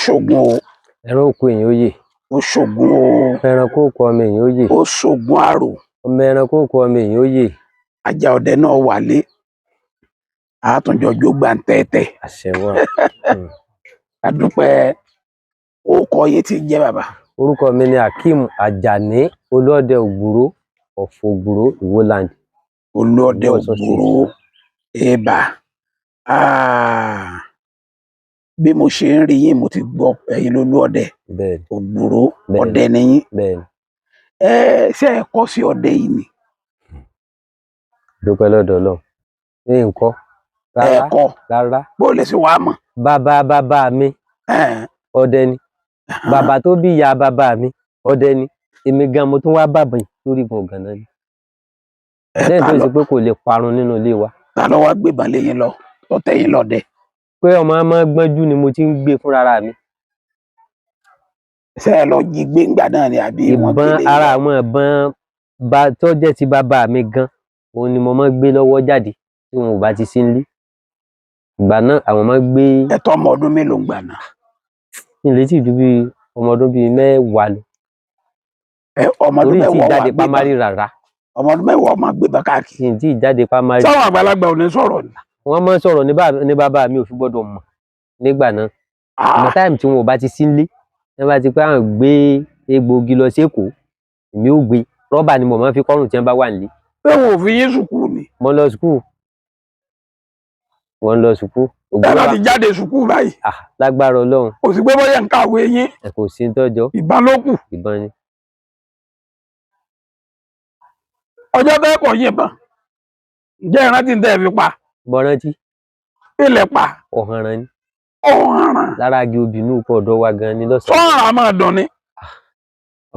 ṣògùn o. ẹran oko èèyàn ó yè. ó ṣògùn o. ẹranko oko ọmọ èèyàn ó yè. ó ṣògùn àrò. ọmọ ẹranko oko ọmọ èèyàn ó yè. ajá ọdẹ náà wálé àtúnjọ jó gbàǹtẹ̀tẹ̀. àṣẹ wà. adúpẹ́ orúkọ yìí ti jẹ́ bàbá. orúkọ mi ni Akeem Ajani olóòdẹ ògbúrò of Ògbúrò Ìwóland. olóòdẹ ògbúrò ẹ̀bà. bí mo ṣe ń rí yín mo ti gbọ́ ẹ̀yin lolóòdẹ ògbúrò ọdẹ nìyín. ṣé ẹ kọ́ sí ọdẹ yìí ni. dúpẹ́ lọ́dọ̀ Ọlọ́run ní nǹkan rárá. bó lè ṣe wàá mọ̀. bàbá mi ọdẹ ni. bàbá tó bí ìyá bàbá mi ọdẹ ni. èmi gan mo tún wá bàbá yìí lórí ìbọn gànà ni. lẹ́yìn tó ṣe pé kò lè parun nínú ilé wa. ta ló wá gbé ìbọn lé yín lọ tó tẹ̀ yín lọ́dẹ. pé ọmọ gbọ́njú ni mo ti ń gbé fúnra mi. ṣé ẹ lọ jí gbé ńgbà náà ni àbí wọ́n gbé lé yín lọ. ara àwọn ìbọn tó jẹ́ ti bàbá mi gan òun ni mo máa ń gbé lọ́wọ́ jáde tí wọn ò bá ti sí nílé. ìgbà náà àwọn máa ń gbé. ẹ̀tọ́ ọmọ ọdún mélòó ń gbà náà. ilé tí ìdú bíi ọmọ ọdún bíi mẹ́wàá lọ. ọmọ ọdún mẹ́wàá wà jáde pamari rárá. ọmọ ọdún mẹ́wàá máa gbé bá káàkiri. tí ìjáde pamari. sáwọn àgbàlagbà ò ní sọ̀rọ̀ ni. wọ́n máa ń sọ̀rọ̀ ní bàbá mi ò fi gbọ́dọ̀ mọ̀ nígbà náà. ìgbà táìmù tí wọn ò bá ti sí nílé ẹ bá ti pé àwọn gbé egbòogi lọ sí Èkó èmi ò gbé rọ́bà ni mo máa ń fi kọ́rùn tí wọ́n bá wà nílé. pé wọn ò fi yín sùkúù ni. mo lọ sùkúù. wọ́n lọ sùkúù. ẹ bá ti jáde sùkúù báyìí. lágbára Ọlọ́run. kò sí pé bóyá ń kàwé yín. ẹ kò sí tọ́jọ́. ìbọn ló kù. ìbọn ni. ọjọ́ bẹ́ẹ̀ kọ̀ yìnbọn ǹjẹ́ ìrántí ń tẹ́ ẹ fi pa. bọ́rántí. ilẹ̀ pa. ọ̀hánrán ni. ọ̀hánrán. lára agi obìnrin kò ọ̀dọ́ wa gan ni lọ́sàn-án. sọ́ọ̀ràn a máa dùn ni.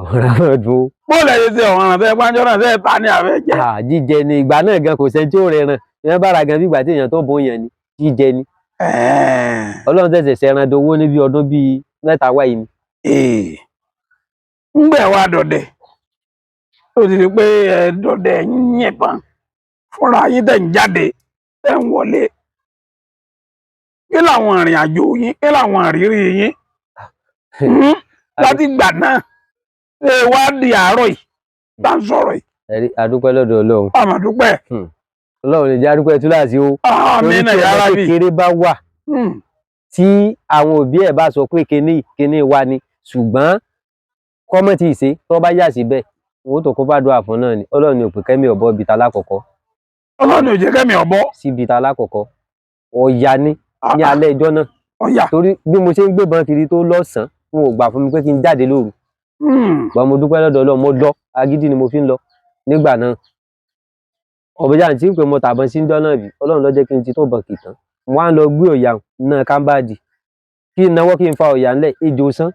ọ̀hánrán máa dùn ó. bó lè ṣe ọ̀hánrán tẹ́ pàjọ́ náà tẹ́ ta ní àfẹ́ jẹ. jíjẹ ni ìgbà náà gan kò sẹ́ni tí ó rẹran ìyẹn bára gan bí ìgbà tí èèyàn tó bó yẹn ni jíjẹ ni. Ọlọ́run tẹ̀sẹ̀ ṣẹran dowó níbi ọdún bíi mẹ́ta wáyé ni. ń gbẹ̀ wá dọ̀dẹ̀ tó ti di pé dọ̀dẹ̀ yìnbọn fúnra yín tẹ̀ ń jáde tẹ̀ ń wọlé kí làwọn ìrìn àjò yín kí làwọn ìrírí yín láti gbà náà ṣe wá di àárọ̀ yìí tá ń sọ̀rọ̀ yìí. àdúpẹ́ lọ́dọ̀ Ọlọ́run. àmàdúpẹ́. Ọlọ́run lè jẹ́ àdúpẹ́ túláàsì o. àmín náà yàrá bí. torí tí ọmọ kékeré bá wà tí àwọn òbí ẹ̀ bá sọ pé kíní wa ni ṣùgbọ́n kọ́mọ̀tì ìṣe tó bá yà síbẹ̀ owó tó kó bá dùn àfún náà ni Ọlọ́run ní òpè kẹ́mi ọ̀bọ bìtà lákọ̀ọ́kọ́. Ọlọ́run ní òjẹ́ kẹ́mi ọ̀bọ. sí bìtà lákọ̀ọ́kọ́ ọ̀yà ni ní alẹ́ ìjọ náà. ọ̀yà. torí bí mo ṣe ń gbébọn kiri tó lọ́sàn-án wọn ò gbà fún mi pé kí n jáde lóru. gbọ́n mo dúpẹ́ lọ́dọ̀ Ọlọ́run mo lọ agídí ni mo fi ń lọ nígbà náà. ọ̀bẹ̀jà tí ń pè mo tàbọn sí ń jọ náà bí Ọlọ́run ló jẹ́ kí n ti tó bọ̀ kì tán. mo wá ń lọ gbé ọ̀yà náà kámbáàdì kí n náwó kí n fa ọ̀yà ńlẹ̀ ejò sán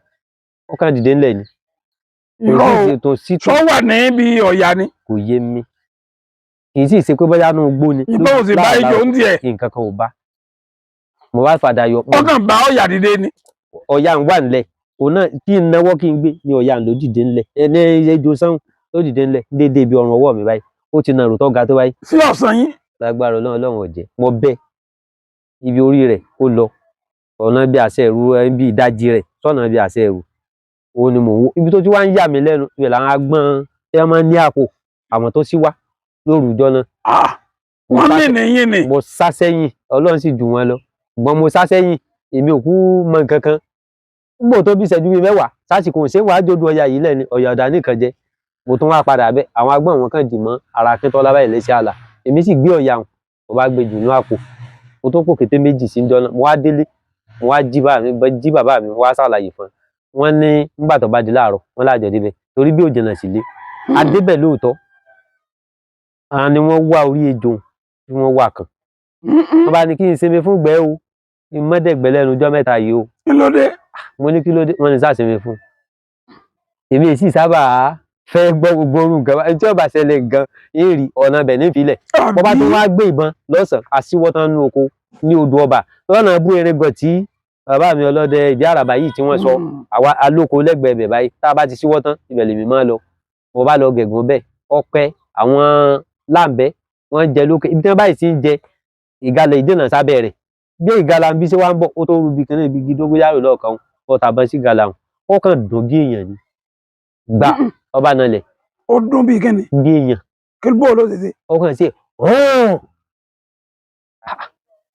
ọkàn dìde ńlẹ̀ ni. sọ wà ní bí ọ̀yà ni. kò yé mi kì í sì ṣe pé bóyá inú igbó ni. ìbọn ò sì bá ejò ń tiẹ̀. nǹkan kan ò bá. mo wá fàdà yọ. ọkàn bá ọ̀yà dìde ni. ọ̀yà ń wà ńlẹ̀ òun náà kí n náwó kí n gbé ni ọ̀yà ló dìde ńlẹ̀ ẹni ejò sán ló dìde ńlẹ̀ déédéé bí ọrùn ọwọ́ mi báyìí ó ti nàró tó ga tó báyìí. sí ọ̀sán yín. lágbára Ọlọ́run ọ̀jẹ̀ mo bẹ́ ibi orí rẹ̀ ó lọ ọ̀nà bí àṣẹ ẹ̀rú bí ìdajì rẹ̀ sọ́nà bí àṣẹ ẹ̀rú òun ni mò ń wò ibi tó ti wá ń yà mí lẹ́nu ibẹ̀ làwọn agbọ́n ẹ máa ń ní àpò àwọn tó sì wá lóru ìjọ náà. wọ́n ní nìyín ni. mo sá sẹ́yìn Ọlọ́run sì jù wọ́n lọ ṣùgbọ́n mo sá sẹ́yìn èmi ò kú mọ nǹkan kan gbọ́ tó bí ìṣẹ́jú bíi mẹ́wàá sásìkò ṣé wàá jójú ọ̀yà yìí lẹ́ni ọ̀yà ọ̀dà nìkan jẹ mo tún wá padà bẹ́ àwọn agbọ́n wọn kàn dì mọ́ ara Akíntọ́lá báyìí lẹ́sẹ̀ àlà èmi sì gbé ọ̀yà wọn mo bá gbé jù ní àpò mo tó kó kété méjì sí ìjọ náà mo wá délé mo wá jí bàbá mi mo wá ṣàlàyé fún wọn ní nígbà tó bá di láàárọ̀ wọn láàjọ débẹ̀ torí bí òjò náà sì lé adébẹ̀ lóòótọ́ àwọn ni wọ́n wá orí ejò tí wọ́n wà kan wọ́n bá ní kí n sinmi fún gbẹ́ o kí n mọ́dẹ̀gbẹ́ lẹ́nu ọjọ́ mẹ́ta yìí o. kí ló dé. mo ní kí ló dé wọ́n ní sàṣẹmi fún èmi èsì sábà fẹ́ gbọ́ gbogbo orú nǹkan ẹni tí ó bá ṣẹlẹ̀ nǹkan èrì ọ̀nà bẹ̀ nífìlẹ̀ wọ́n bá tún wá gbé ìbọn lọ́sàn-án àṣìwọ́tán nínú oko ní odò ọba lọ́nà bú erégọ̀ tí bàbá mi ọlọ́dẹ ìdí àràbà yìí tí wọ́n sọ àwa alóko lẹ́gbẹ̀ẹ́ bẹ̀ báyìí tá a bá ti ṣíwọ́ tán ibẹ̀ lèmi máa lọ mo bá lọ gẹ̀gùn bẹ́ẹ̀ ọpẹ́ àwọn láǹbẹ́ wọ́n jẹ lókè ibi tí wọ́n báyìí ti ń jẹ ìgalẹ̀ ìdènà sábẹ́ rẹ̀ bí ìgalà ń bí ṣe wá ń bọ̀ ó tó rúbi kan náà ibi gidi dógóyàrò lọ́ọ̀kan ọta bọ́ sí gàlà ó kàn dùn bí èèyàn ni gbà ọba nalẹ̀ ó dún bí kíni bí èèyàn kí bó ló ṣe ṣe. ó kàn sí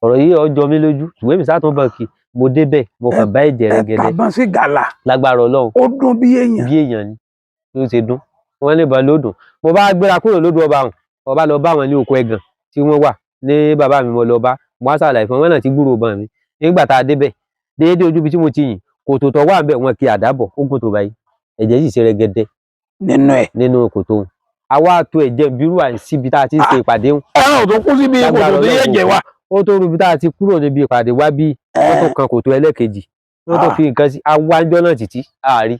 ọ̀rọ̀ yìí ọjọ́ mi lójú ṣùgbọ́n èmi sátún bọ̀ kí mo débẹ̀ mo kàn bá ẹ̀jẹ̀ rẹ̀ gẹ́dẹ́ ẹ̀ka bọ́n sí gàlà lágbára Ọlọ́run ó dún bí èèyàn. bí èèyàn ni ló ṣe dún wọ́n lè bá lódùn mo bá gbéra kúrò lódò ọba hàn ọba lọ bá wọn ní oko ẹ̀gàn tí wọ́n wà ní bàbá mi mo lọ bá mo wá ṣàlàyé fún wọn náà tí gbúròó bá mi nígbà tá a débẹ̀ déédéé ojú ibi tí mo ti yìn kòtò tó wà ńbẹ̀ wọn kì í àdábọ̀ ó gùn tó báyìí ẹ̀jẹ̀ sì ṣe rẹ́gẹ́dẹ́ nínú kòtò àwa tó ẹ̀jẹ̀ bírú à ń síbi tá a ti ń ṣe ìpàdé ń. ẹran tó kú síbi kòtò tó yẹ jẹ wa. ó tó rúbi tá a ti kúrò níbi ìpàdé wá bí wọ́n tó kan kòtò ẹlẹ́kejì wọ́n tó fi nǹkan sí awájọ́ náà títí àárí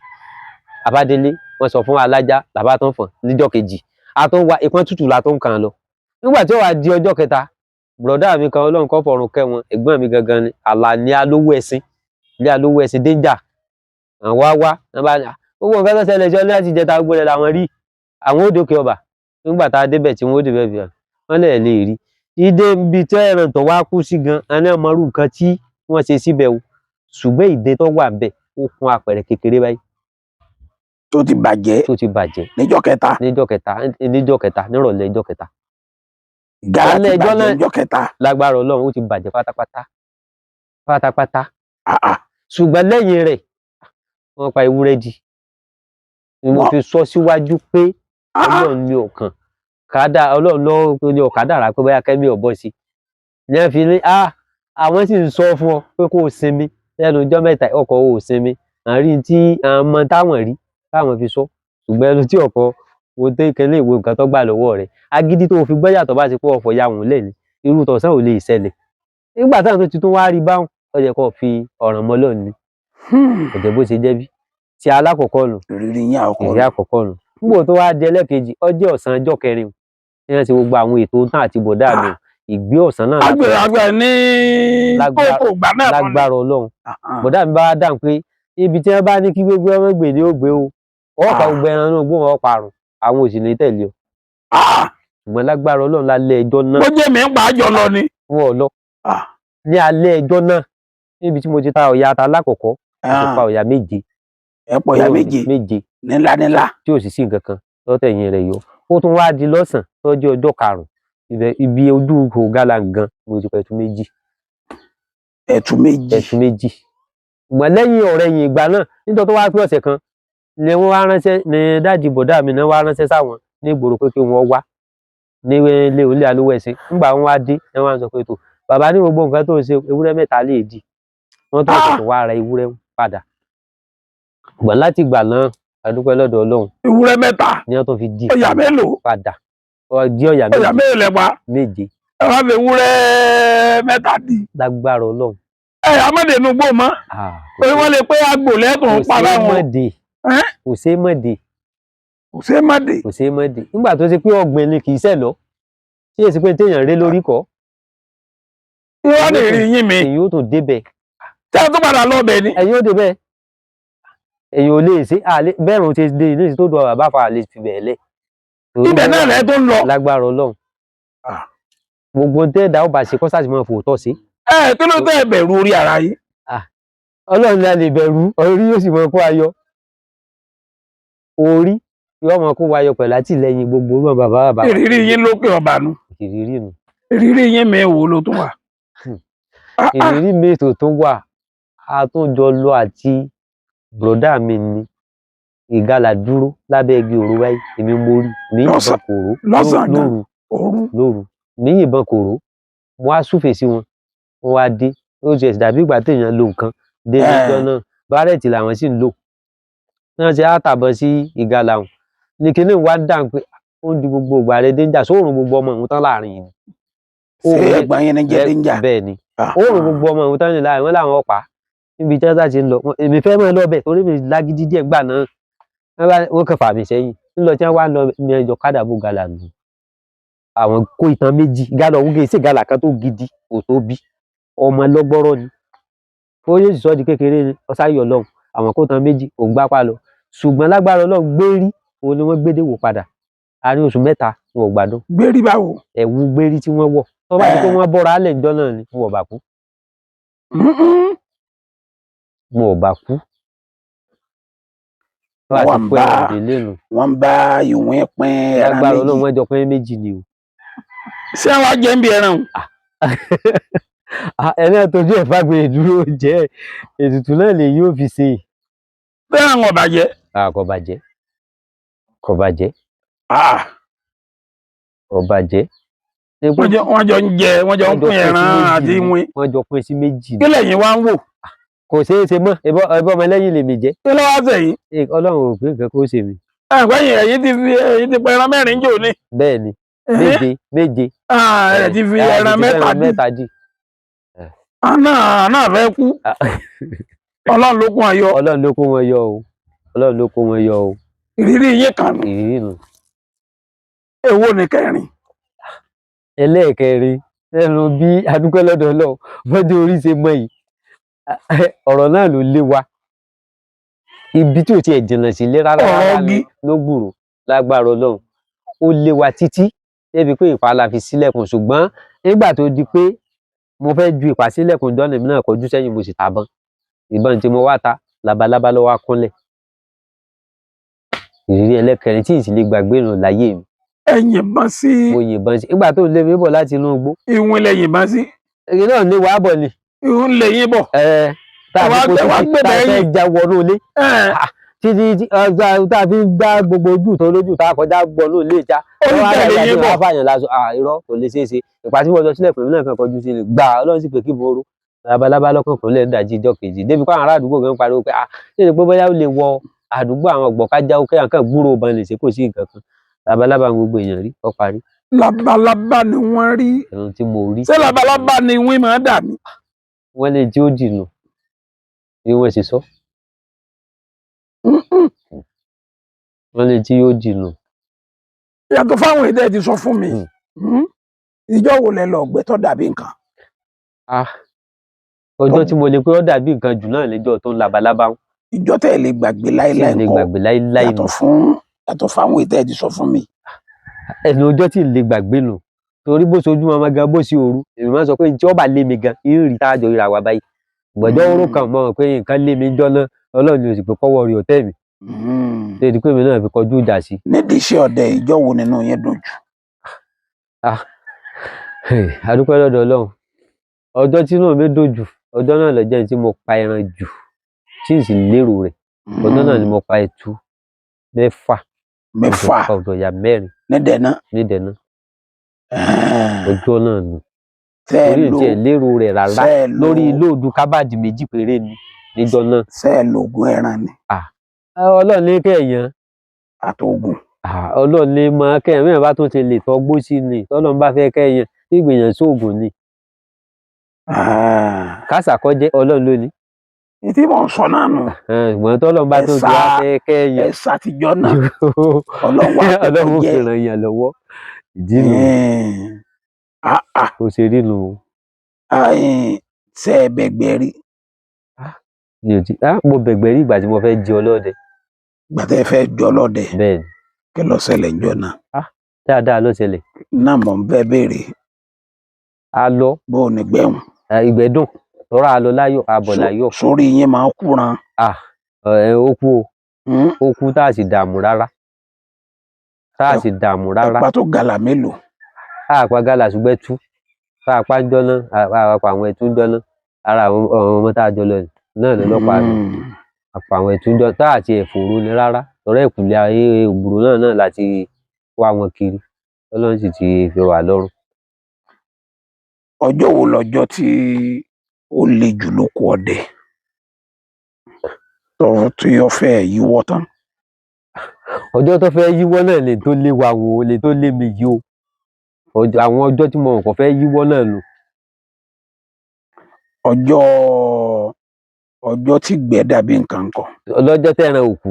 àbádélé wọ́n sọ fún alájá làbá tó ń fọ̀n níjọ́ kejì a tó ń wa ìpọ́n tútù la tó ń kàn lọ nígbà tí ó wá di ọjọ́ kẹta bùrọ̀dá mi kan Ọlọ́run kó fọ̀run kẹ́ wọn ẹ̀gbọ́n mi gangan ni Àlàní alówó ẹ̀sìn ilé alówó ẹ̀sìn danger àwọn wá wọn bá gbogbo nǹkan tó ṣẹlẹ̀ sí ọ láti jẹta gbogbo rẹ̀ làwọn rí àwọn òdòkè ọba nígbà tá a débẹ̀ tí wọ́n ó débẹ̀ bíi wọ́n lè rí ìdè ibi tí ẹran tó wá kú sí gan aná ọmọrú nǹkan tí wọ́n ṣe síbẹ̀ o ṣùgbọ́n ìdè tó wà bẹ́ẹ̀ ó kún apẹ̀rẹ̀ kékeré báyìí tó ti bàjẹ́ níjọ́ kẹta nírọ̀lẹ́ ìjọ́ kẹta gàlà ti bàjẹ́ níjọ́ kẹta lágbára Ọlọ́run ó ti bàjẹ́ pátápátá ṣùgbọ́n lẹ́yìn rẹ̀ wọ́n pa ewúrẹ́ di ni mo fi sọ síwájú pé Ọlọ́run ní ọ̀kan Ọlọ́run ló ní ọ̀kadàrà pé bóyá kẹ́mi ọ̀bọ sí ní ẹ fi ní àwọn sì ń sọ fún ọ pé kó o sinmi lẹ́nu ọjọ́ mẹ́ta ọkọ̀ ò sinmi àárín tí àwọn ọmọ táwọn rí káwọn fi sọ ṣùgbọ́n ẹnu tí ọkọ̀ wo dé kẹ́lẹ́ ìwé nǹkan tó gbà lọ́wọ́ rẹ̀ agídí tó fi gbọ́yà tó bá ti pé ọ̀fọ̀ ya wọ́n lẹ́ni irú tọ̀sán ò lè ṣẹlẹ̀ nígbà táwọn tó ti tún wá rí báwọn ó yẹ kó fi ọ̀ràn mọ́ lọ́ọ̀ni ọ̀jẹ̀ bó ṣe jẹ́ bí ti alákọ̀ọ́kọ́ nù ìrírí àkọ́kọ́ nù nígbà tó wá di ẹlẹ́kejì ọjọ́ ọ̀sán ọjọ́ kẹrin ní wọ́n ti gbogbo àwọn ètò náà àti bọ̀dá mi ìgbé ọ̀sán náà àgbẹ̀ ní kókó gbà náà lágbára Ọlọ́run bọ̀dá mi bá dáhùn pé ibi tí wọ́n bá ní kí gbogbo ọmọ gbè ní ó gbé o ọ̀pá gbogbo ẹran náà gbóhùn ọ̀pá àrùn àwọn òsì ní tẹ̀lé o ṣùgbọ́n lágbára Ọlọ́run lálẹ́ ẹjọ́ náà ó jẹ́ mi ń pa àjọ lọ ni wọn ò lọ ní alẹ́ ẹjọ́ náà níbi tí mo ti ta ọ̀yà ata lákọ̀ọ́kọ́ mo ti pa ọ̀yà méje ẹ̀pọ̀ ọ̀yà méje nílá tí ò sì sí nǹkan kan lọ́tẹ̀yìn rẹ̀ yọ ó tún wá di lọ́sàn tọ́jú ọjọ́ karùn-ún ibi ojú ihò gálà gan mo ti pa ẹ̀tù méjì ṣùgbọ́n lẹ́yìn ọ̀rẹ́yìn ìgbà náà nítorí tó wá pé ọ̀sẹ̀ kan ni wọ́n wá ránṣẹ́ ní dáàdì bọ̀dá mi náà wá ránṣẹ́ sáwọn ní ìgboro pé kí wọ́n wá ní ilé olé alówó ẹ̀sìn nígbà wọn wá dé ẹ wá ń sọ pé tó bàbá ní gbogbo nǹkan tó ń ṣe ewúrẹ́ mẹ́ta lè dì wọ́n tó ṣètò wá ra ewúrẹ́ padà gbọ̀n láti ìgbà náà adúpẹ́ lọ́dọ̀ Ọlọ́run ewúrẹ́ mẹ́ta ni wọ́n tó fi di ọ̀yà mélòó padà di ọ̀yà mélòó lẹ́pa méje ẹ wá fi ewúrẹ́ mẹ́ta di lágbára Ọlọ́run amọ̀dé inú gbó mọ́ pé wọ́n lè pé àgbò lẹ́tùn pa báwọn kò ṣeé mọ̀dé nígbà tó ṣe pé ọ̀gbìn ni kì í ṣẹ̀ lọ tí èsì pé téèyàn ré lórí kọ́ wọ́n lè rí yín mi èyí ó tún débẹ̀ tí a tó padà lọ bẹ̀ ni ẹ̀yin ó débẹ̀ èyí ò lè ṣe bẹ́ẹ̀ ló ti dé ní tó dùn bàbá fa lè fi bẹ̀ lẹ̀ ibẹ̀ náà lẹ́ tó ń lọ lágbára Ọlọ́run gbogbo tẹ́ẹ̀dá ó bá ṣe kọ́ sáà ti máa fòótọ́ sí kí ló tẹ́ bẹ̀rù orí ara yìí Ọlọ́run la lè bẹ̀rù orí yóò sì mọ kó ayọ̀ orí yóò mọ kó ayọ̀ pẹ̀lú àtìlẹ́yìn gbogbo ọmọ bàbá ìrírí yín lókè ọba nu ìrírí yín mi wo ló tún wà ìrírí mi tó tún wà a tún jọ lọ àti bùrọ̀dá mi ní ìgalà dúró lábẹ́ igi òru wáyé èmi mo rí mi yìnbọn kòró lóru mi yìnbọn kòró mo wá súfè sí wọn wọn wá dé ó ti ẹ̀sìn dàbí ìgbà téèyàn lo nǹkan dé níjọ́ náà bárẹ̀tì làwọn sì ń lò náà ti àtàbọ̀ sí ìgalà wọn ní kíní wá dáhùn pé ó ń di gbogbo ìgbà rẹ dénjà sóòrùn gbogbo ọmọ òun tán láàrin yìí ṣé ẹ̀gbọ́n yẹn ní jẹ́ dénjà bẹ́ẹ̀ ni òòrùn gbogbo ọmọ òun tán ní láàrin wọn làwọn ọ̀pá níbi tí wọ́n sá ti ń lọ èmi fẹ́ mọ́ ẹ lọ́bẹ̀ torí mi lágídí díẹ̀ gbà náà wọ́n kàn fà mí sẹ́yìn ńlọ tí wọ́n wá lọ ní ẹjọ́ kádàbò gàlà nù àwọn kó ìtàn méjì gálà òun kì í ṣe gàlà kan tó gidi kò tó bí ọmọ lọ́gbọ́rọ́ ni ó yóò sì sọ di kékeré ni ọsáyọ Ọlọ́run àwọn kó ìtàn méjì òun gbápá lọ ṣùgbọ́n lágbára Ọlọ́run gbérí òun ni wọ́n gbédè wò padà àárín oṣù mẹ́ta wọn ò gbádùn gbérí báwo ẹ̀wù gbérí tí wọ́n wọ̀ tó bá ti pé wọ́n bọ́ra alẹ́ ìjọ náà ni wọn ò bá kú mo ò bá kú Wọ́n wà ń kú bá ẹran délé nù wọ́n ń bá ìwọ̀n pín ẹran lágbára méjì. Ọlọ́run wọ́n jọ pín méjì ni o. Ṣé wọ́n á jẹ́ ń bí ẹran o? ẹni àtọ́jú ẹ̀ fàgbé dúró jẹ́ ètùtù náà lè yóò fi ṣe. Bẹ́ẹ̀ wọn bàjẹ́. kò bàjẹ́ kò bàjẹ́ Ah, kò bàjẹ́. wọ́n jọ ń jẹ, wọ́n jọ ń pín ẹran àti ìwọ̀n. wọ́n jọ pín sí méjì Kí ni. lẹ̀yin wá ń wò? kò ṣeé ṣe mọ́ ẹbọ ọmọ lẹ́yìn lèmi jẹ́. Kí ló wá sẹ́yìn? Ọlọ́run ò pé nǹkan kó ṣe mí. Ẹ̀yin ti pín ẹran mẹ́rin jò ní. bẹ́ẹ̀ ni méje. Ẹ ti fi ẹran mẹ́ta dì. Àná fẹ́ kú. Ọlọ́run ló kún ayọ̀. Ọlọ́run ló kó wọn yọ o. Ọlọ́run ló kó wọn yọ o. Ìrírí yín kan nù. ìrírí nù. Èwo ni kẹrin? ẹlẹ́ẹ̀kẹrin ẹnu bí adúpẹ́ lọ́dọ̀ Ọlọ́run bọ́dé orí ṣe mọ́ yìí ọ̀rọ̀ náà ló lé wa ibi tí ò tiẹ̀ jìnnà sí lé rárá ló gbùrò lágbára Ọlọ́run ó lé wa títí débi pé ìpá la fi sílẹ̀kùn ṣùgbọ́n nígbà tó di pé mo fẹ́ ju ìpá sílẹ̀kùn dọ́nà mi náà kọjú sẹ́yìn mo sì tàbọn ìbọn tí mo wá ta labalábá ló wá kúnlẹ̀. ìrírí ẹlẹ́kẹrin tí ì sì lè gbàgbé ìrìn láyé mi. Ẹ yìnbọn sí. mo yìnbọn sí nígbà tó lé mi bọ̀ láti inú igbó. Ìwọ̀n lẹ yìnbọn sí. èyí náà lé wàá bọ̀ ni. Ìwọ̀n lè yín bọ̀. tá a fẹ́ já wọnú ilé títí tá a fi gbá gbogbo ojú tó lójú tá a kọjá gbọnú ilé ìjà. Olùtẹ̀lé yín bọ̀. fàyàn lásán irọ́ kò lè ṣeé ṣe ìpàtí wọn lọ sílẹ̀ pẹ̀lú náà kan kọjú sí ni gbà Ọlọ́run sì pé kí mo rú labalábá lọ́kàn kan lẹ́nu ìdajì ìjọ kejì débi pé àwọn ará àdúgbò gan pariwo pé ṣé ìdí pé bóyá ó lè wọ àdúgbò àwọn ọ̀gbọ̀kájá ó kẹ́yàn kan gbúrò ọba lè ṣe kò sí nǹkan kan labalábá gbogbo èèyàn rí ó parí. Labalábá ni wọ́n rí. ẹ̀rùn tí mo rí. Ṣé labalábá ni wín máa dà mí? wọ́n lè tí ó dìnnà bí wọ́n ṣe sọ. wọ́n lè tí ó dìnnà. Yàtọ̀ fáwọn èdè ti sọ fún mi. Ìjọ wo lẹ lọ ọ̀gbẹ́ tó dàbí nǹkan? ọjọ́ tí mo lè pé ó dàbí nǹkan jù náà lẹ́jọ́ tó ń labalábá. Ìjọ tẹ̀ lè gbàgbé láíláí kọ́ yàtọ̀ fáwọn èdè ti sọ fún mi. ẹnu ọjọ́ tí lè gbàgbé nù torí bó sojú ọmọ gan bó sí òru èmi máa ń sọ pé tí ó bá lé mi gan ìrìn tájọ ìrà wà báyìí gbọ́dọ̀ oró kan mọ̀ pé nǹkan lé mi jọ náà Ọlọ́run ò sì pé kọ́wọ́ rí ọ̀tẹ̀ mi. ṣé ìdí pé mi náà fi kọjú ìjà sí. Nídìí iṣẹ́ ọdẹ ìjọ wo nínú yẹn dùn jù? adúpẹ́ lọ́dọ̀ Ọlọ́run ọjọ́ tí inú mi dùn jù ọjọ́ náà ló jẹ́ tí mo pa ẹran jù tí ì sì lérò rẹ̀ ọjọ́ náà ni mo pa ẹtu mẹ́fà ọ̀dọ̀ ìyá mẹ́rin nídẹ̀ẹ́ná ọjọ́ náà nù torí tí ẹ lérò rẹ̀ rárá lórí lóòdù kábàdì méjì péré ni níjọ́ náà. Ṣé lóògùn ẹran ni? Ọlọ́run ní kẹ́yàn àtògùn. Ọlọ́run ní mọ kẹ́yàn mẹ́rin bá tún ti lè tọ́gbó sí ni tọ́lọ́run bá fẹ́ kẹ́yàn tí ìgbìyànjú sóògùn ni. kásà kọjẹ́ Ọlọ́run ló ní. Ìtí mò ń sọ náà nù. Ìgbọ̀n tọ́lọ́run bá tún ti wá fẹ́ kẹ́yàn. Ẹ̀sà àtijọ́ náà Ọlọ́run fi ràn yàn lọ́wọ́ ìdí nù. Kò ṣe rí nù. Ṣé ẹ bẹ̀gbẹ̀ rí? Mo bẹ̀gbẹ̀ rí ìgbà tí mo fẹ́ jẹ ọlọ́dẹ. Ìgbà tẹ́ fẹ́ jẹ ọlọ́dẹ. Bẹ́ẹ̀ni. Kí ló ṣẹlẹ̀ ńjọ́ náà? Dáadáa ló ṣẹlẹ̀. Náà mò ń fẹ́ béèrè. A lọ. Bó o ní gbẹ̀hùn? Ìgbẹ́dùn tọ́ra a lọ láyọ̀ a bọ̀ láyọ̀. Sórí yín máa ń kúran. Ó kú o. Ó kú tá a sì dààmú rárá. Ẹ̀pà tó gàlà mélòó? Àpá gàlà ṣùgbẹ́ tú. Tá a pa ń jọ́nà àpá àwọn ẹ̀tú ń jọ́nà ara àwọn ọmọ tá a jọ lọ náà lọ́lọ́pàá mi. Àpá àwọn ẹ̀tú ń jọ tá àti ẹ̀fòrò ni rárá tọ́rọ̀ ìkùlé ayé ògbúrò náà láti wá wọn kiri Ọlọ́run sì ti fi rọ̀ wá lọ́rùn. Ọjọ́ wo lọ́jọ́ tí ó le jù lóko ọdẹ tí ó fẹ́ yíwọ́ tán? Ọjọ́ tó fẹ́ yíwọ́ náà lè tó lé wa wò lè tó lé mi yìí o. Àwọn ọjọ́ tí mo mọ̀ kò fẹ́ yíwọ́ náà lò. Ọjọ́ tí gbẹ́ dàbí nǹkan kan. Ọlọ́jọ́ tẹ́ran òkú.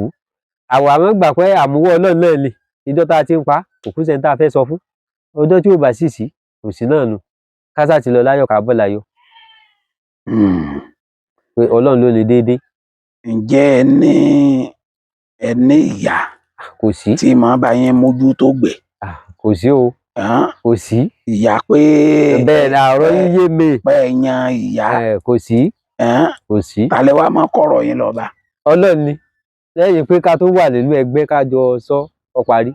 Àwọn àmọ́ gbà pé àmúwọ́ Ọlọ́run náà ni ìjọ tá a ti ń pa òkú sẹ́ni tá a fẹ́ sọ fún. Ọjọ́ tí ò bá sì sí kò sí náà nù. Kásá ti lọ láyọ̀ ká bọ̀ láyọ̀. Pé Ọlọ́run ló ní déédéé. Ǹjẹ́ ẹ ní ìyá kò sí tí màá bá yẹn mójú tó gbẹ? Kò sí o. Kò sí. Ìyá pé bẹ́ẹ̀ ni àárọ̀ yíyé mi. Pé yan ìyá. Kò sí. kò sí. tàlẹ́ wa máa kọ̀rọ̀ yín lọ bá. Ọlọ́run ni lẹ́yìn pé ká tó wà nínú ẹgbẹ́ ká jọ sọ ọ parí.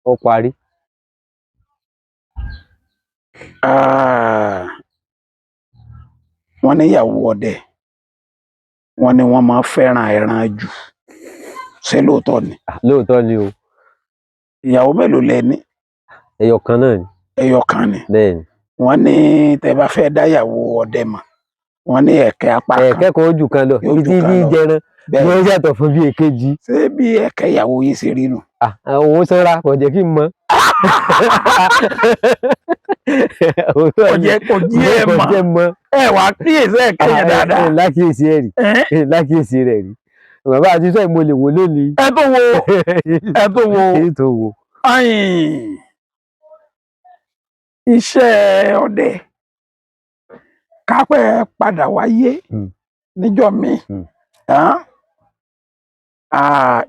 Ó parí. Wọ́n ní ìyàwó ọdẹ wọ́n ní wọ́n máa fẹ́ràn ẹran jù, ṣé lóòótọ́ ni? Lóòótọ́ ni o. Ìyàwó mélòó lẹ ní? Ẹyọ kan náà ni. Ẹyọ kan ni. Bẹ́ẹ̀ ni. Wọ́n ní tẹ́ bá fẹ́ dá ìyàwó ọdẹ mọ̀, wọ́n ní ẹ̀kẹ́ apá kan. Ẹ̀kẹ́ kan ó jù kan lọ. Ibi tí bí jẹran ni wọ́n yàtọ̀ fún bí èkejì. Ṣé bí ẹ̀kẹ́ ìyàwó yín ṣe rí nù? Òun sanra kò jẹ́ kí n mọ̀. Kò jí ẹ mọ̀. Ẹ wá kíyèsí ẹ̀kẹ́ yẹn dáadáa. Lákìyèsí ẹ̀ rí. Lákìyèsí rẹ̀ rí. Bàbá àti sọ ìmọ̀ lè wò lónìí. Ẹ tó wo. Iṣẹ́ ọdẹ kápẹ́ padà wáyé níjọ́ mi.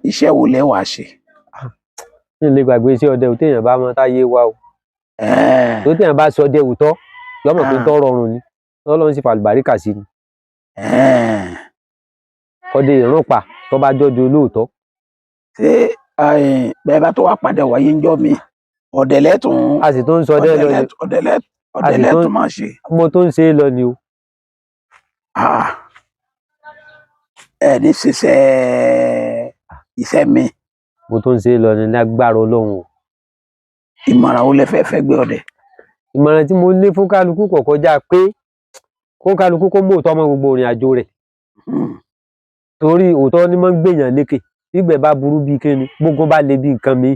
Iṣẹ́ wo lẹ wá ṣe? Kí n lè gbàgbé iṣẹ́ ọdẹ téèyàn bá mọ táyé wa o. Tó téèyàn bá sọ ọdẹ òótọ́ yọmọ pé tọ́ rọrùn ni Ọlọ́run sì fàlùbáríkà sí ni. Ọdẹ ìrànpá tó bá jọdẹ olóòótọ́. Ṣé bẹ́ẹ̀ bá tó wá padà wáyé níjọ́ mi ọdẹ lẹ́tùn. A sì tó ń sọ ọdẹ lọ ni. Ọdẹ lẹ́tùn máa ṣe. Mo tó ń ṣe é lọ ni o. Ẹ ní ṣiṣẹ́ iṣẹ́ mi. Mo tó ń ṣe é lọ ni lágbára Ọlọ́run o. Ìmọ̀ràn wo lẹ fẹ́ gbé ọdẹ? Ìmọ̀ràn tí mo ní fún kálukú kò kọjá pé kó kálukú kó mú òótọ́ mọ́ gbogbo ìrìn àjò rẹ̀. Torí òótọ́ ni máa ń gbèyàn lékè. Bígbẹ̀ bá burú bí kíni gbogbo bá le bí nǹkan mi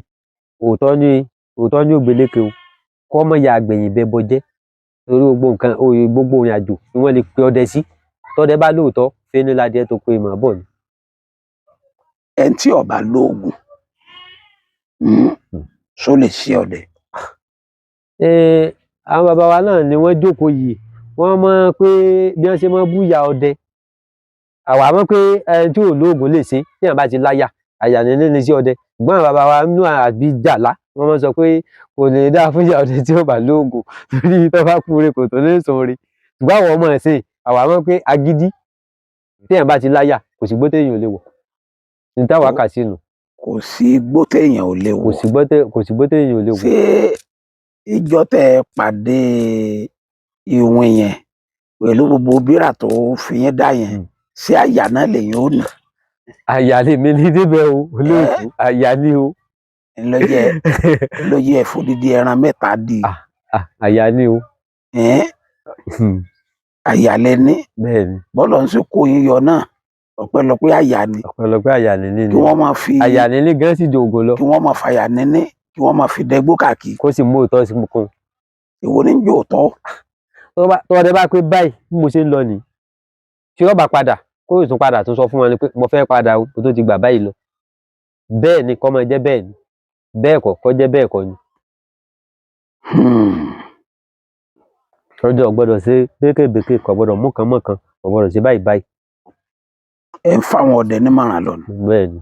òótọ́ ni ó gbé lékè o. Kọ́ mọ̀ ya àgbẹ̀yìn bẹ́ẹ̀ bọ jẹ́. Torí gbogbo ìrìn àjò ni wọ́n lè pe ọdẹ sí. Tọ́dẹ bá lóòótọ́ fẹ́ni ládìẹ tó pé ìmọ̀ bọ̀ ni. Ẹni tí ó bá lóògùn ṣó lè ṣe ọdẹ? Àwọn bàbá wa náà ni wọ́n jókòó yìí wọ́n mọ̀ pé bí wọ́n ṣe mọ́ búyà ọdẹ. Àwa mọ̀ pé ẹni tí ò lóògùn lè ṣe tí èèyàn bá ti láyà àyà nílé ní sí ọdẹ. Ṣùgbọ́n àwọn bàbá wa nínú àbí jàlá wọ́n mọ̀ sọ pé kò lè dá fún ìyá ọdẹ tí ó bá lóògùn torí tó bá kúre kò tó lè sùn rí. Ṣùgbọ́n àwọn ọmọ ẹ̀sìn àwa mọ̀ pé agídí tí èèyàn bá ti láyà kò sí gbó téèyàn ò lè wọ̀. Ní táwa kà sí nù. Kò sí gbó téèyàn ò lè wọ̀. Kò sí gbó téèyàn ò lè wọ̀. Ṣé ìjọ tẹ pàdé ìwọ̀n yẹn pẹ̀lú gbogbo bírà tó fi yín dá yẹn ṣé àyà náà lèyìn ó nà? Àyà lè mi ní débẹ̀ o olóòtú àyà ni o. Lóye ẹ̀fọ́ dídí ẹran mẹ́ta di. Àyà ni o. Àyà lẹ ní. Bẹ́ẹ̀ni. Bọ́lọ̀ ń ṣe kó yín yọ náà ọpẹ́lọpẹ́ àyà ni. Ọpẹ́lọpẹ́ àyà níní ni. Kí wọ́n máa fi àyà níní gan sì dògò lọ. Kí wọ́n máa fàyà níní kí wọ́n máa fi dẹgbó káàkiri. Kó sì mú òótọ́ sí kún. Èwo ní jò tọ́? Tọ́wọ́dẹ bá pé báyìí bí mo ṣe ń lọ nìí tí ó bá padà kó ìtún padà tún sọ fún wọn ni pé mo fẹ́ padà o tó ti gbà báyìí lọ. Bẹ́ẹ̀ ni kọ́ máa jẹ́ bẹ́ẹ̀ ni bẹ́ẹ̀ kọ́ kọ́ jẹ́ bẹ́ẹ̀ kọ́ ni. Ọjọ́ gbọ́dọ̀ ṣe békèbékè kò gbọ́dọ̀ mú kan mọ́ kan kò gbọ́dọ̀ ṣe báyìí báyìí. Ẹ ń fáwọn ọdẹ nímọ̀ràn lọ ni. Bẹ́ẹ̀ ni.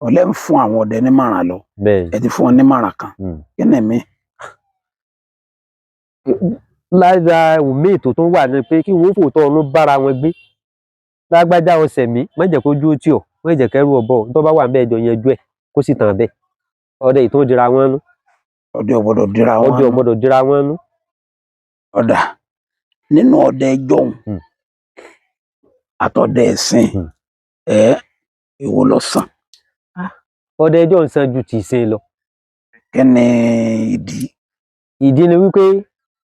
Ọ̀lẹ ń fún àwọn ọdẹ nímọ̀ràn lọ. Bẹ́ẹ̀ ni. Ẹ ti fún wọn nímọ̀ràn kan. Kí ni mi? Lára omi ètò tó wà ní pé kí wọ́n fòótọ́ ọ̀nà bára wọn gbé. Lágbájá ọsẹ̀ mi má jẹ́ kójú ó tì ọ́ má jẹ́ kẹ́rù ọ̀bọ tó bá wà ń bẹ́ẹ̀ jọ yanjú ẹ̀ kó sì tàn bẹ́ẹ̀. Ọdẹ ìtò dira wọn nú. Ọdẹ ò gbọdọ̀ dira wọn nú. Ọdẹ ò gbọdọ̀ dira wọn nú. Ọ̀dà nínú ọdẹ jọ̀hún àtọdẹ ẹ̀sìn èwo ló sàn? Ọdẹ ẹjọ́ ń san ju ti ìsìn lọ. Kí ni ìdí? Ìdí ni wípé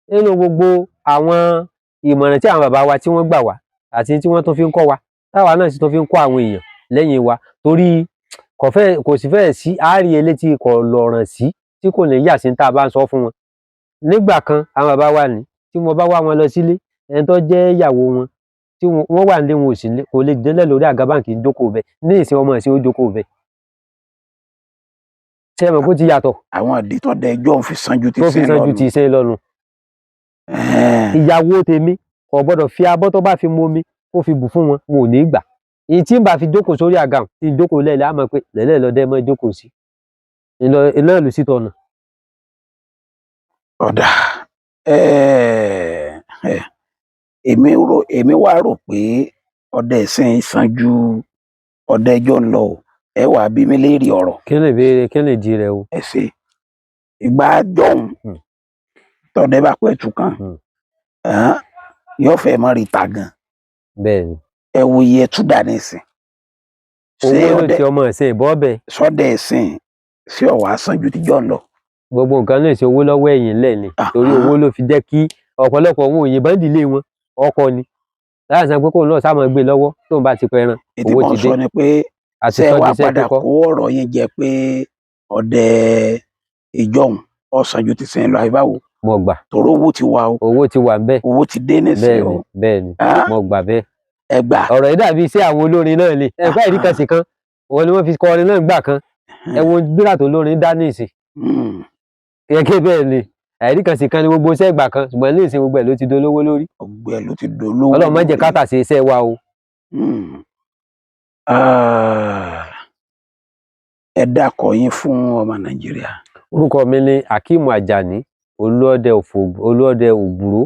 nínú gbogbo àwọn ìmọ̀ràn tí àwọn bàbá wa tí wọ́n gbà wá àti tí wọ́n tó fi ń kọ́ wa táwa náà sì tó fi ń kọ́ àwọn èèyàn lẹ́yìn wa torí kò sì fẹ́ẹ̀ sí àárí elétí kò lọ̀ràn sí tí kò ní yà sí tá a bá ń sọ fún wọn. Nígbà kan àwọn bàbá wa ní tí mo bá wá wọn lọ sílé ẹni tó jẹ́ ìyàwó wọn tí wọ́n wà nílé wọn ò sí kò lè délẹ̀ lórí àga báǹkì jókòó bẹ́ẹ̀ ní ìsìn ọmọ ìsìn ó jókòó bẹ́ẹ̀. Ṣé ẹ mọ̀ kó ti yàtọ̀? Àwọn ìdí tó dẹ ẹjọ́ fi san ju ti ìsìn lọ́nu. Ìyàwó tèmi kò gbọ́dọ̀ fi abọ́ tó bá fi mu omi kó fi bù fún wọn wọn ò ní gbà. Èyí tí ń bá fi jókòó sórí àga tí ń jókòó lẹ́lẹ̀ á mọ̀ pé lẹ́lẹ̀ lọ́dẹ mọ́ jókòó sí. Iná ìlú sí tọ̀nà. Ọ̀dà èmi wá rò pé ọdẹ ìsìn sàn ju ọdẹ ẹjọ́ ń lọ o. Ẹ wàá bí mi léèrè ọ̀rọ̀. kí lè béèrè kí lè di rẹ o. Ẹ ṣe ìgbà jọ̀hún tọdẹ bá pẹ́ tù kàn yóò fẹ́ mọ́ rí ta gan. bẹ́ẹ̀ni. Ẹ wo iye túdà nísìn. owó ló ti ọmọ ẹ̀sìn ìbọn bẹ́ẹ̀. sọdẹ ẹ̀sìn sí ọ̀wá sàn ju tíjọ́ ń lọ. gbogbo nǹkan lè ṣe owó lọ́wọ́ ẹ̀yìn lẹ̀ ni torí owó ló fi jẹ́ kí ọ̀pọ̀lọpọ̀ ohun òyìnbó ìdílé wọn ọkọ ni láti san pé kóun náà sá máa gbé lọ́wọ́ tóun bá ti pẹran owó ti dé. sọ ni pé ṣe wàá padà kó ọ̀rọ̀ yẹn jẹ pé ọdẹ ìjọhún ọ̀sán ju ti sẹ́yìn lọ àyíbáwò. mo gbà. torí owó ti wà o. owó ti wà bẹ́ẹ̀. owó ti dé nísìnyí o. bẹ́ẹ̀ni mo gbà bẹ́ẹ̀. ẹ gbà. ọ̀rọ̀ yìí dàbí iṣẹ́ àwọn olórin náà ni ẹ̀fọ́ ìdí kan sì kan òun ni wọ́n fi kọrin náà gbà kan ẹ wo gbígbà tó lórin dá ní ìsìn. gẹ́gẹ́ bẹ́ẹ̀ ni àìrí kan sì kan ni gbogbo iṣẹ́ ìgbà kan ṣùgbọ́n ní ìsìn gbogbo ẹ̀ ló ti dolówó lórí. gbogbo ẹ̀ ló ti dolówó lórí. Ọlọ́run má jẹ́ káàtà sí iṣẹ́ wa o. ẹ dákọ̀ yín fún ọmọ Nàìjíríà. orúkọ mi ni Akeem Ajani Olúọdẹ Ògbúrò.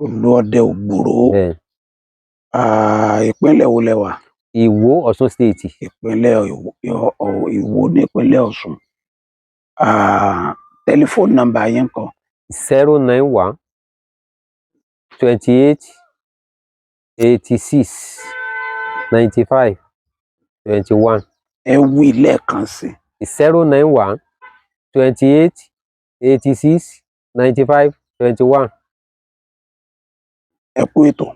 Olúọdẹ Ògbúrò. ìpínlẹ̀ wo lẹ wà? Ìwó, Ọ̀ṣun state. ìpínlẹ̀ Ìwó nípínlẹ̀ Ọ̀ṣun. tẹlifóònù nọ́mbà yín kọ. 091 28 86 95 21. ẹ wí lẹ́ẹ̀kan sí. 091 28 86 95 21. ẹ kú ètò.